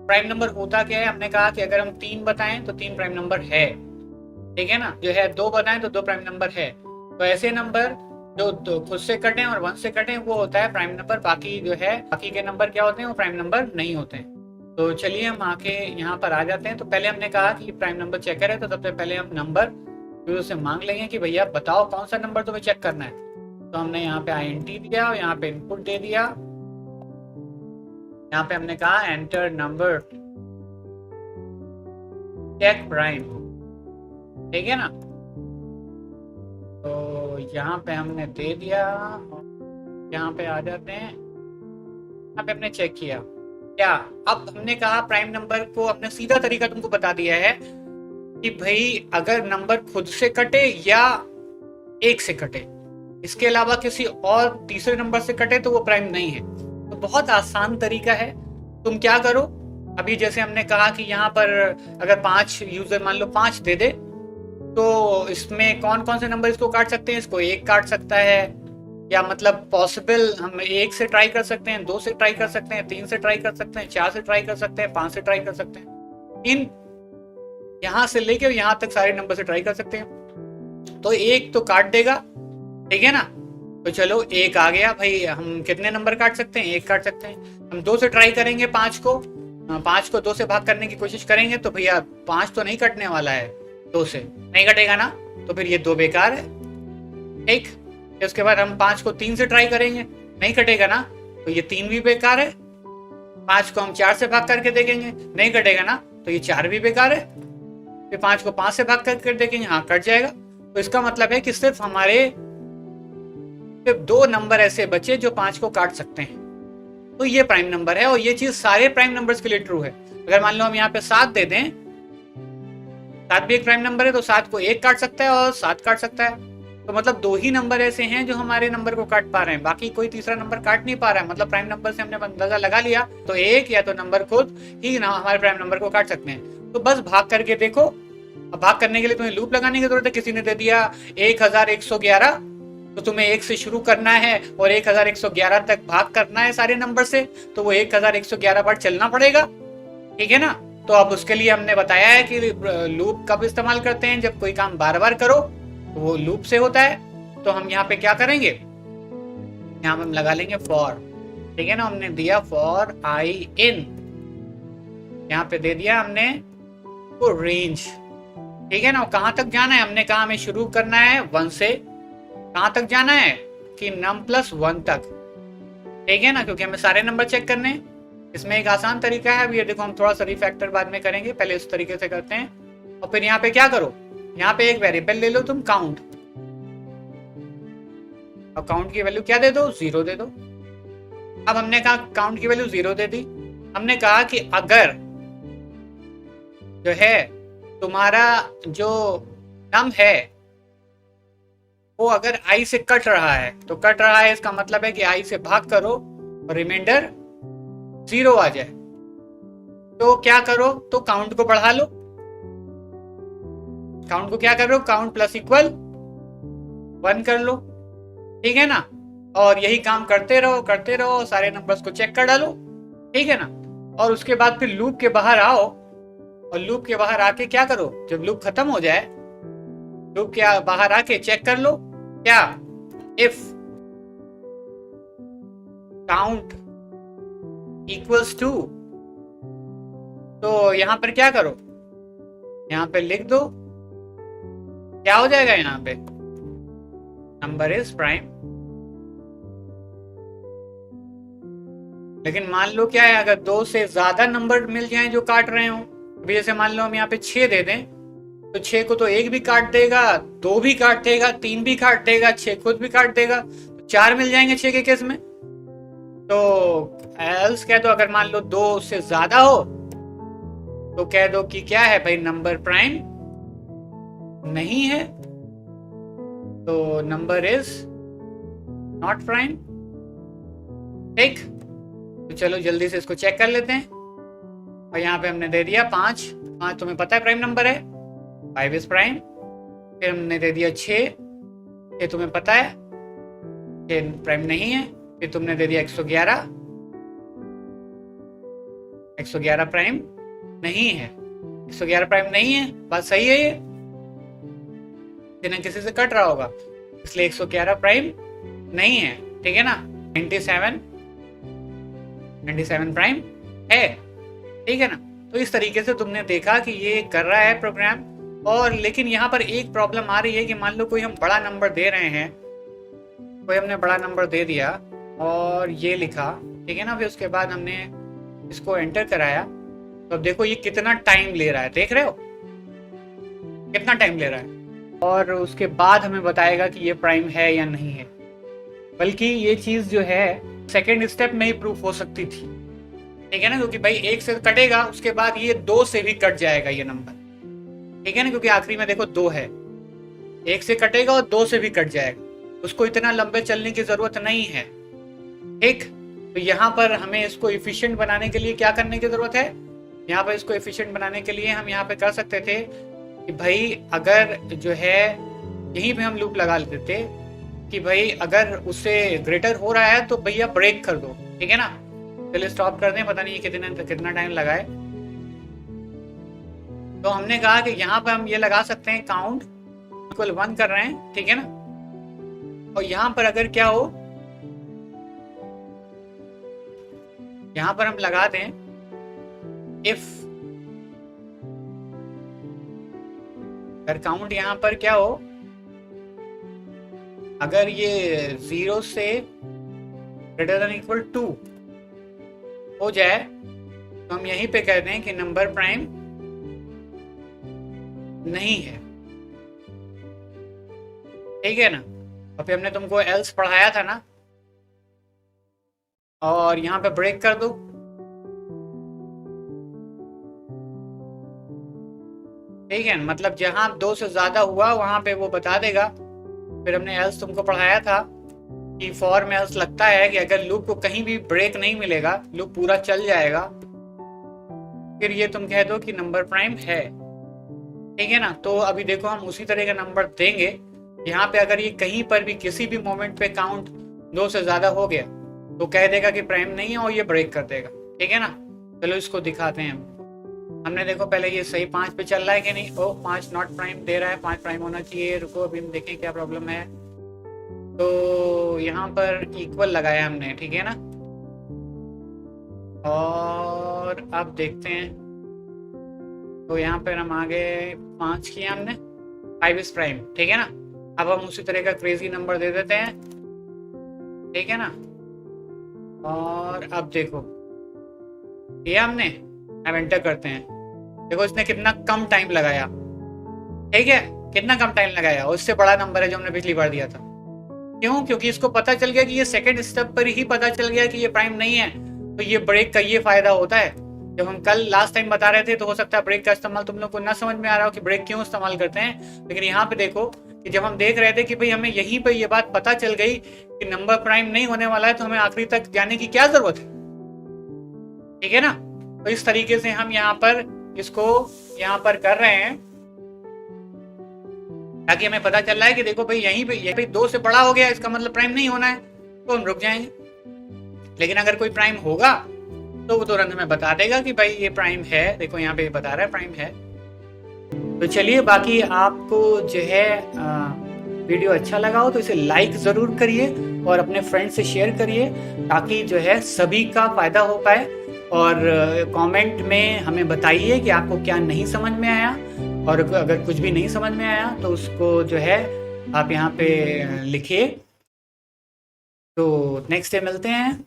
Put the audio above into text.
Prime number होता क्या है, हमने कहा कि अगर हम 3 बताएं तो 3 प्राइम नंबर है, ठीक है ना। जो है 2 बताएं तो 2 प्राइम नंबर है। तो ऐसे नंबर जो खुद से कटें और 1 से कटें वो होता है प्राइम नंबर। बाकी जो है बाकी के नंबर क्या होते हैं, वो प्राइम नंबर नहीं होते हैं। तो चलिए हम आके यहाँ पर आ जाते हैं। तो पहले हमने कहा कि प्राइम नंबर चेकर है, तो सबसे पहले हम नंबर यूजर से मांग लेंगे कि भैया बताओ कौन सा नंबर तुम्हें चेक करना है। तो हमने यहाँ पे INT दिया और यहाँ पे इनपुट दे दिया। यहाँ पे हमने कहा एंटर नंबर चेक प्राइम, ठीक है ना। तो यहाँ पे हमने दे दिया, यहाँ पे आ जाते हैं। यहाँ पे हमने चेक किया क्या, अब हमने कहा प्राइम नंबर को हमने सीधा तरीका तुमको बता दिया है कि भाई अगर नंबर खुद से कटे या 1 से कटे, इसके अलावा किसी और तीसरे नंबर से कटे तो वो प्राइम नहीं है। तो बहुत आसान तरीका है। तुम क्या करो, अभी जैसे हमने कहा कि यहाँ पर अगर 5 यूजर मान लो 5 दे दे, तो इसमें कौन कौन से नंबर इसको काट सकते हैं, इसको 1 काट सकता है, या मतलब पॉसिबल हम 1 से ट्राई कर सकते हैं, 2 से ट्राई कर सकते हैं, 3 से ट्राई कर सकते हैं, 4 से ट्राई कर सकते हैं, 5 से ट्राई कर सकते हैं। इन यहाँ से लेके यहाँ तक सारे नंबर से ट्राई कर सकते हैं। तो 1 तो काट देगा, ठीक है ना। तो चलो 1 आ गया भाई, हम कितने नंबर काट सकते हैं, 1 काट सकते हैं। हम 2 से ट्राई करेंगे 5 को, 5 को 2 से भाग करने की कोशिश करेंगे तो भैया 5 तो नहीं कटने वाला है, 2 से नहीं कटेगा ना, तो फिर ये 2 बेकार है, ठीक। उसके बाद हम 5 को 3 से ट्राई करेंगे, नहीं कटेगा ना, तो ये 3 भी बेकार है। 5 को हम 4 से भाग करके देखेंगे, नहीं कटेगा ना, तो ये 4 भी बेकार है। फिर 5 को 5 से भाग करके देखेंगे, हाँ कट जाएगा। तो इसका मतलब है कि सिर्फ हमारे सिर्फ 2 नंबर ऐसे बचे जो 5 को काट सकते हैं। तो ये प्राइम नंबर है, और ये चीज सारे प्राइम नंबर्स के लिए ट्रू है। अगर मान लो हम यहाँ पे 7 दे दें, 7 भी एक प्राइम नंबर है, तो 7 को 1 काट सकता है और 7 काट सकता है। तो मतलब 2 ही नंबर ऐसे हैं जो हमारे नंबर को काट पा रहे हैं, बाकी कोई तीसरा नंबर काट नहीं पा रहा है। मतलब प्राइम नंबर से हमने अंदाजा लगा लिया, तो 1 या तो नंबर खुद ही ना हमारे प्राइम नंबर को काट सकते हैं। तो बस भाग करके देखो। अब भाग करने के लिए तुम्हें लूप लगाने की जरूरत है। किसी ने दे दिया 1111, तो तुम्हें 1 से शुरू करना है और 1111 तक भाग करना है सारे नंबर से, तो वो 1111 बार चलना पड़ेगा, ठीक है ना। तो अब उसके लिए हमने बताया है कि लूप कब इस्तेमाल करते हैं, जब कोई काम बार बार करो तो वो लूप से होता है। तो हम यहाँ पे क्या करेंगे, यहाँ पे हम लगा लेंगे फॉर, ठीक है ना। हमने दिया फॉर आई इन, यहाँ पे दे दिया हमने वो रेंज, ठीक है ना। कहाँ तक जाना है, हमने कहा हमें शुरू करना है 1 से, कहाँ तक जाना है कि num+1 तक, ठीक है ना, क्योंकि हमें सारे नंबर चेक करने हैं। इसमें एक आसान तरीका है, अब ये देखो हम थोड़ा सा रिफैक्टर बाद में करेंगे, पहले इस तरीके से करते हैं। और फिर यहाँ पे क्या करो, यहाँ पे एक वेरिएबल ले लो तुम काउंट, और काउंट की वैल्यू क्या दे दो, 0 दे दो। अब हमने कहा काउंट की वैल्यू 0 दे दी। हमने कहा कि अगर जो है तुम्हारा जो नम है वो अगर आई से कट रहा है, तो कट रहा है इसका मतलब है कि आई से भाग करो और रिमाइंडर 0 आ जाए। तो क्या करो, तो काउंट को बढ़ा लो। काउंट को क्या कर लो, काउंट प्लस इक्वल 1 कर लो, ठीक है ना। और यही काम करते रहो, सारे नंबर्स को चेक कर डालो, ठीक है ना। और उसके बाद फिर लूप के बाहर आओ, और लूप के बाहर आके क्या करो, जब लूप खत्म हो जाए, लूप के बाहर आके चेक कर लो क्या, इफ काउंट इक्वल्स टू, तो यहां पर क्या करो, यहां पे लिख दो क्या हो जाएगा, यहां पे नंबर इज प्राइम। लेकिन मान लो क्या है, अगर 2 से ज्यादा नंबर मिल जाए जो काट रहे हो, अभी जैसे मान लो हम यहाँ पे 6 दे दें, तो 6 को तो 1 भी काट देगा, 2 भी काट देगा, 3 भी काट देगा, 6 खुद भी काट देगा, तो 4 मिल जाएंगे 6 के केस में। तो एल्स कह दो, अगर मान लो 2 से ज्यादा हो तो कह दो कि क्या है भाई, नंबर प्राइम नहीं है, तो नंबर इज नॉट प्राइम, ठीक। तो चलो जल्दी से इसको चेक कर लेते हैं। और यहाँ पे हमने दे दिया 5, तुम्हें पता है प्राइम नंबर है, 5 इज प्राइम। फिर हमने दे दिया 6, ये तुम्हें पता है ये प्राइम नहीं है। फिर तुमने दे दिया 111, 111 प्राइम नहीं है, 111 प्राइम नहीं है, बात सही है ये, किसी न किसी से कट रहा होगा, इसलिए 111 प्राइम नहीं है, ठीक है ना। 97 प्राइम है, ठीक है ना। तो इस तरीके से तुमने देखा कि ये कर रहा है प्रोग्राम। और लेकिन यहाँ पर एक प्रॉब्लम आ रही है कि मान लो कोई हम बड़ा नंबर दे रहे हैं, कोई हमने बड़ा नंबर दे दिया और ये लिखा, ठीक है ना, फिर उसके बाद हमने इसको एंटर कराया, तो अब देखो ये कितना टाइम ले रहा है, देख रहे हो कितना टाइम ले रहा है, और उसके बाद हमें बताएगा कि ये प्राइम है या नहीं है। बल्कि ये चीज जो है सेकेंड स्टेप में ही प्रूफ हो सकती थी, ठीक है ना, क्योंकि भाई 1 से कटेगा, उसके बाद ये 2 से भी कट जाएगा ये नंबर, ठीक है ना, क्योंकि आखिरी में देखो 2 है, 1 से कटेगा और 2 से भी कट जाएगा, उसको इतना लंबे चलने की जरूरत नहीं है, ठीक। तो यहाँ पर हमें इसको इफिशिएंट बनाने के लिए क्या करने की जरूरत है, यहाँ पर इसको एफिशिएंट बनाने के लिए हम यहाँ पे कर सकते थे कि भाई अगर जो है यहीं पे हम लूप लगा लेते कि भाई अगर उससे ग्रेटर हो रहा है तो भैया ब्रेक कर दो, ठीक है ना। चलिए स्टॉप कर दें, पता नहीं ये कितना टाइम लगाए। तो हमने कहा कि यहाँ पे हम ये लगा सकते हैं काउंट इक्वल 1 कर रहे हैं, ठीक है ना। और यहाँ पर अगर क्या हो, यहाँ पर हम लगा दें इफ अगर काउंट यहाँ पर क्या हो, अगर ये 0 से ग्रेटर देन इक्वल 2 हो जाए तो हम यहीं पे कहते हैं कि नंबर प्राइम नहीं है, ठीक है ना। और फिर हमने तुमको एल्स पढ़ाया था ना, और यहाँ पे ब्रेक कर दो, ठीक है, मतलब जहां 2 से ज्यादा हुआ वहां पे वो बता देगा। फिर हमने एल्स तुमको पढ़ाया था कि फॉर में एल्स लगता है कि अगर लूप को कहीं भी ब्रेक नहीं मिलेगा, लूप पूरा चल जाएगा, फिर ये तुम कह दो कि नंबर प्राइम है, ठीक है ना। तो अभी देखो हम उसी तरह का नंबर देंगे, यहाँ पे अगर ये कहीं पर भी किसी भी मोमेंट पे काउंट 2 से ज्यादा हो गया तो कह देगा कि प्राइम नहीं है और ये ब्रेक कर देगा, ठीक है ना। चलो इसको दिखाते हैं हमने देखो पहले ये सही 5 पे चल रहा है कि नहीं। ओ 5 नॉट प्राइम दे रहा है, 5 प्राइम होना चाहिए। रुको अभी हम देखें क्या प्रॉब्लम है। तो यहाँ पर इक्वल लगाया हमने, ठीक है ना। और अब देखते हैं, तो यहाँ पर हम आगे 5 किया हमने, 5 इज प्राइम, ठीक है ना। अब हम उसी तरह का क्रेजी नंबर दे देते हैं, ठीक है ना। और अब देखो ये हमने, अब एंटर करते हैं, देखो इसने कितना कम टाइम लगाया, ठीक है, कितना कम टाइम लगाया, और इससे बड़ा नंबर है जो हमने पिछली बार दिया था। क्यों? क्योंकि इसको पता चल गया कि ये सेकंड स्टेप पर ही पता चल गया कि ये प्राइम नहीं है। तो ये ब्रेक का ये फायदा होता है। जब हम कल लास्ट टाइम बता रहे थे तो हो सकता है ब्रेक का इस्तेमाल तुम लोग को ना समझ में आ रहा हो कि ब्रेक क्यों इस्तेमाल करते हैं, लेकिन यहाँ पे देखो कि जब हम देख रहे थे कि भाई हमें यहीं पर ये बात पता चल गई कि नंबर प्राइम नहीं होने वाला है, तो हमें आखिरी तक जाने की क्या जरूरत है, ठीक है ना। तो इस तरीके से हम यहाँ पर इसको यहाँ पर कर रहे हैं ताकि हमें पता चल रहा है कि देखो भाई यहीं पे 2 से बड़ा हो गया, इसका मतलब प्राइम नहीं होना है, तो हम रुक जाएंगे। लेकिन अगर कोई प्राइम होगा तो वो तुरंत हमें बता देगा कि भाई ये प्राइम है, देखो यहाँ पे बता रहा है प्राइम है। तो चलिए, बाकी आपको जो है वीडियो अच्छा लगा हो तो इसे लाइक ज़रूर करिए और अपने फ्रेंड से शेयर करिए ताकि जो है सभी का फ़ायदा हो पाए। और कमेंट में हमें बताइए कि आपको क्या नहीं समझ में आया, और अगर कुछ भी नहीं समझ में आया तो उसको जो है आप यहाँ पे लिखिए। तो नेक्स्ट डे मिलते हैं।